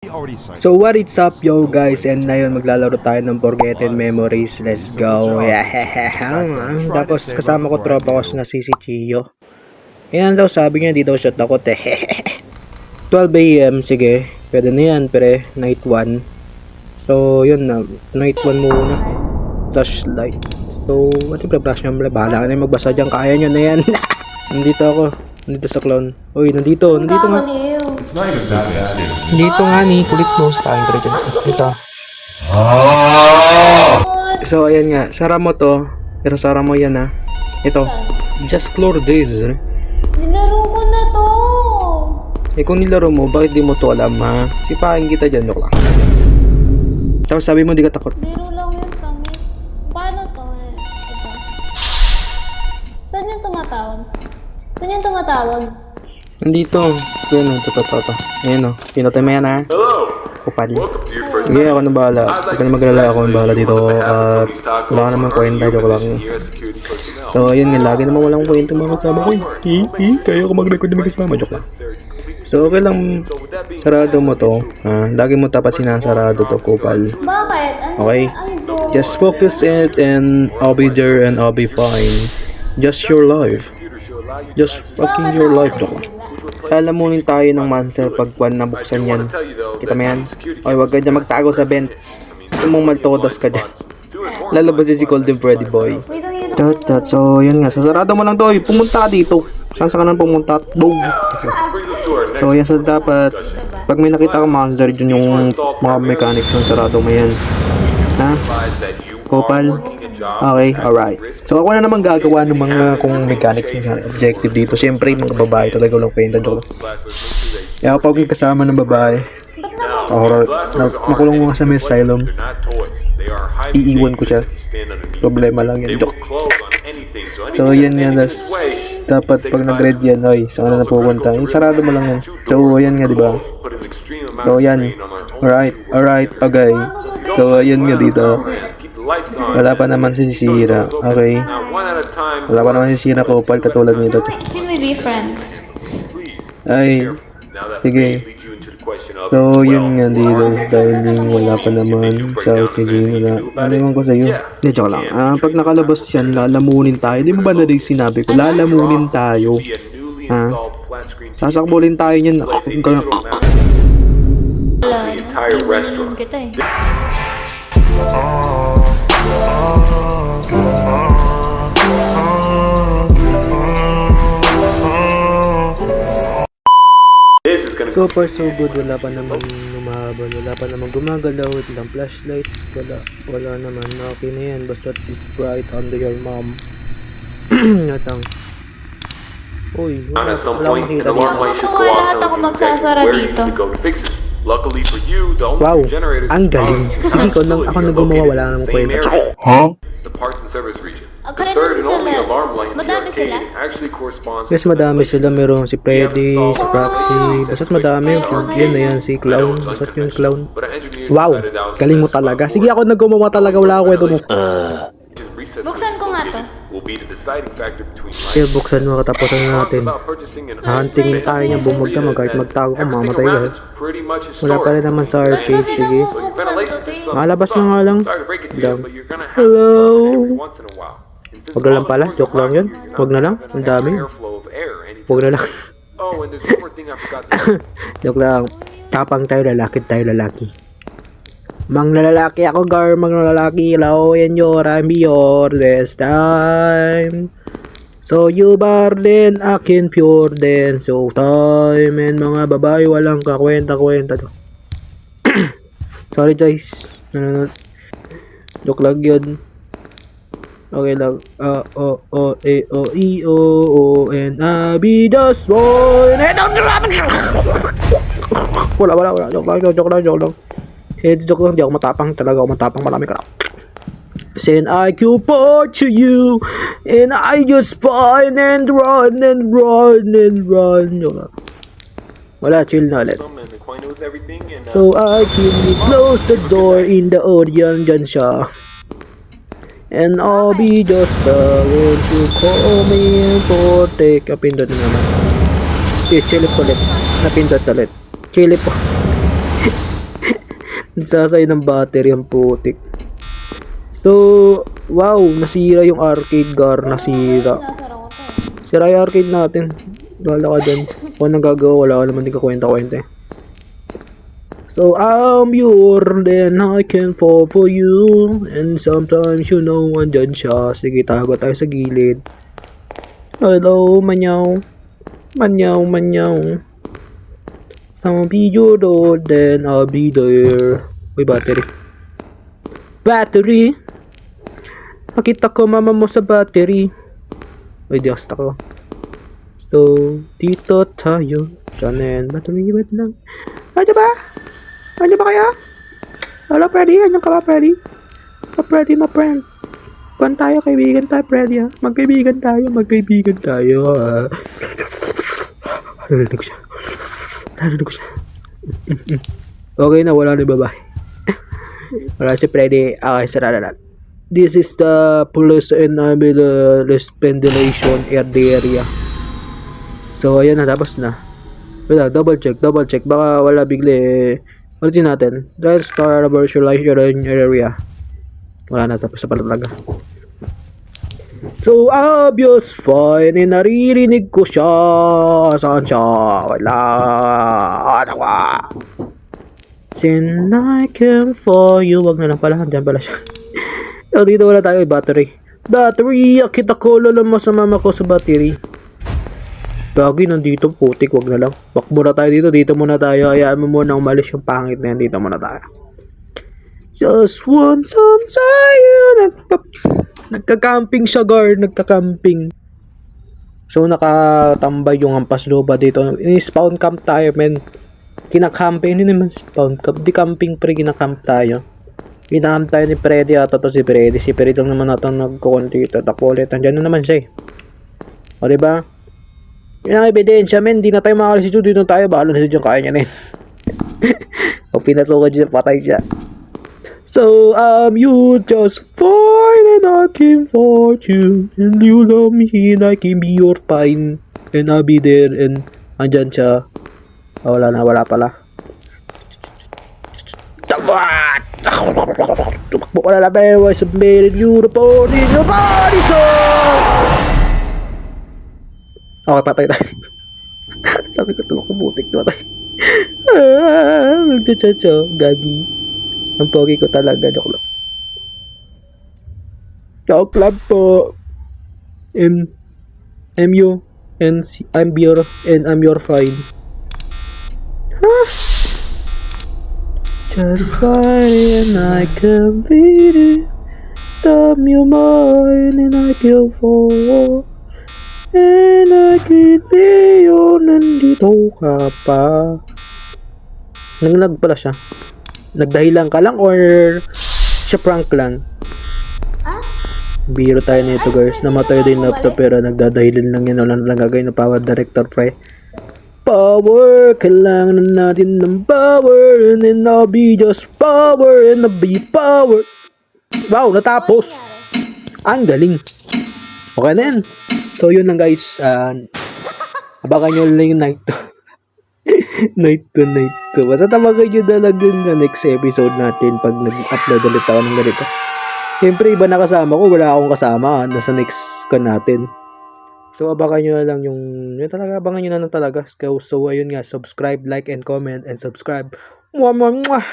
So what is up yo guys, and ngayon maglalaro tayo ng Forgotten Memories. Let's go. Tapos kasama ko tropa ko na si Chio. Yan daw sabi niya, di daw shot ako 12 AM, sige. Pwede na yan, pre. Night 1. So yun na, night 1 muna. Flashlight. So what if flash niya, bahala ka na magbasa dyan, kaya nyo na yan. Nandito ako, nandito sa clown. Uy, nandito nga. It's not even that bad. Dito nga ni, kulit mo sa akin dyan. Ito. So ayan nga, sara mo to. Pero sara mo yan ha. Ito. Just clore this. Nilaro ko na to. Eh kung nilaro mo, bakit di mo to alam ha? Sipahin kita dyan, joke lang. Tapos sabi mo di ka takot. Biro lang yun, pangit. Paano to? Ito. Saan yung tumatawag? Saan yung tumatawag? Nandito. Ayan o, ito. Ayan o, pinatay mo yan ha. Kupal. Sige, ako na bahala. Huwag ka na maglala, ako na bahala dito. At wala ka naman kwenta, joke lang. So ayun nga, lagi naman walang kwenta mga kasama ko. Kaya ako mag-record na may kasama, joke lang. So okay lang, sarado mo to. Lagi mo tapat sinasarado to, kupal. Bakit? Okay? Just focus it and I'll be there and I'll be fine. Just your life. Just fucking your life, joke lang. Lalamunin tayo ng monster pag nabuksan yan. Kita mo yan? Oy, wag ka dyan magtago sa vent. Kung mong maltodos ka dyan. Lalabas si Golden Freddy Boy. So yun nga, so sarado mo lang to. Pumunta ka dito. Saan ka nang pumunta? Boom. So yan, so dapat pag may nakita kang monster dyan, yung mga mechanics ng sarado mo yan. Ha? Kopal? Okay, alright. So ako na naman gagawa ng mga kung mechanics ng objective dito. Siyempre mga babae talaga walang kwenta, joke. Kaya kapag kasama ng babae, horror, makulong mo sa may asylum, iiwan ko siya. Problema lang yan, joke. So yan yan, dapat pag nag-red yan, oy, saan na napupunta? Sarado mo lang yan. So yan nga, diba? So yan, alright, okay. So yan nga dito. Wala pa naman sisira. Okay. Wala pa naman sisira, Kopal, katulad nito. Can we be friends? Ay. Sige. So, yun nga dito. Dahil wala pa naman sa sige, wala. Ano naman ko sa'yo? Hindi, joke lang. Pag nakalabas yan, lalamunin tayo. Di ba ba na rin sinabi ko? Lalamunin tayo. Sasakbolin tayo yan. Wala. Nandun kita eh. So far so good, wala pa naman lumaban, wala pa naman gumagalaw, ilang flashlight, wala naman, okay na yan, basta is bright under your mom. Natang. Uy, wala akong makita dito. Lahat ako magsasara dito. Wow, ang galing. Sige ko, ako na gumawa, wala namang kwenta. Huh? Ganun sila. Madami sila? Yes, madami sila. Meron si Freddy, si Proxy, basta't madami. Yan na yan, si Clown. Basta't yung Clown. Wow, galing mo talaga. Sige, ako na gumawa talaga, wala ako kwento mo. Buksan ko nga to. Kaya buksan mo, katapusan natin. Hahantingin tayo niya, bumag ka, kahit magtago ka, mamatay ka. Wala pa rin naman sa arcade, sige. Malabas na nga lang. Hello? Wag na lang pala, joke lang yun. Wag na lang, ang dami. Wag na lang. Joke lang. Tapang tayo, lalaki. Mang lalaki ako, gar, mang lalaki, hello, and I'm your this time. So you bar din, akin pure din. So time, and mga babae, walang kakwenta to. Sorry guys, joke lang yun. Okay lang. O-E-O-E-O-O-N-A-B just one. Wala. Joke lang. Joke lang, di ako matapang. Talaga ako matapang, marami ka lang. Send IQ part to you, and I just find and run. Joke lang. Wala, chill na ulit. So I can close the door in the audience, dyan siya. And I'll be just won't you call me for take a pindot na naman. Chilip ulit. Napindot ulit. Chilip po. Nagsasay ng battery ang putik. So, wow, nasira yung arcade gar, nasira. Sinasara ko to. Sira yung arcade natin. Wala ka dyan. Kung anong gagawa, wala ka naman din kakwenta-kwenta eh. So, I'm your, then I can fall for you. And sometimes you know, andyan siya. Sige, tago tayo sa gilid. Hello, manyaw. Manyaw, manyaw. I'll be your door, then I'll be there. Uy, battery. Battery! Nakita ko mama mo sa battery. Uy, di ako stuck ako. So, dito tayo. Sana yan. Battery, ba't lang? Ano ba? Ano ba kaya? Hello, Freddy. Anong ka ba, Freddy? Freddy, my friend. Kuhan tayo, kaibigan tayo, Freddy, ha? Magkaibigan tayo, magkaibigan tayo, ha? Narinig ko siya. Narinig ko siya. Okay na, wala na yung babae. Wala si Freddy. Okay, sarada na. This is the police and ambulance ventilation area. So, ayan na, tapos na. Wala, double check. Baka wala bigla. Ulitin natin. Dial star virtualization area. Wala na, tapos na pala talaga. So, obvious fine. Naririnig ko siya. Saan siya? Wala. Ano ka? Sin I came for you. Wag na lang pala. Diyan pala siya. So, dito wala tayo. Battery. Battery. Kita ko lang sa mama ko sa battery. Gagi, nandito. Putik. Wag na lang. Bakbo na tayo dito. Dito muna tayo. Hayaan mo muna umalis yung pangit na yan. Dito muna tayo. Just want some time. Nagka-camping siya, guard. Nagka-camping. So, nakatambay yung hampas lupa dito. In-spawn camp tayo, men. Kinakamping. Hindi naman spawn camp. Di camping, pre. Kinacamp tayo. Kinacamp tayo ni Freddy ata to si Freddy. Si Freddy lang naman natin nagkukonti. Tatakbo ulit. Andyan na naman siya eh. O, diba? Yun ang ebidensya, men. Di na tayo makalis dito. Dito tayo. Bahala na siya dyan. Kaya niya na yun. O, pinasukan dyan. Patay siya. So, you just fine and I can for you. And you love me and I can be your fine. And I'll be there and andyan siya. Oh, wala pala. Tumakbo ka na lang, man. Why submitted you the body in your body, so? Okay, patay tayo. Sabi ko, tumakbo butik na patay. Nagchachacho, gagi. Ang pogi ko talaga, joke lang. Joke lang po. I'm you, and I'm your fine. Huh? Just fine, and I can beat it. Damn you mine, and I kill for. And I can be you, nandito ka pa. Naglag pala siya. Nagdahilan ka lang or siya prank lang? Biro tayo nito, guys. Namatay din na to pero nagdadahilan lang yan. Wala lang gagawin na power director, pre. Power! Kailangan na natin ng power. And then I'll be just power. And I'll be power. Wow, natapos. Ang galing. Okay na yan. So, yun lang, guys. Abangan nyo lang yung night to. night to. Basta tamagan nyo na lang yung next episode natin pag nag-upload ulit ako ng ganito. Siyempre, iba na kasama ko. Wala akong kasama. Nasa next ka natin. So, abangan nyo na lang yung talaga. Abangan nyo na lang talaga. So, ayun nga. Subscribe, like, and comment, and subscribe. Mwah, mwah, mwah.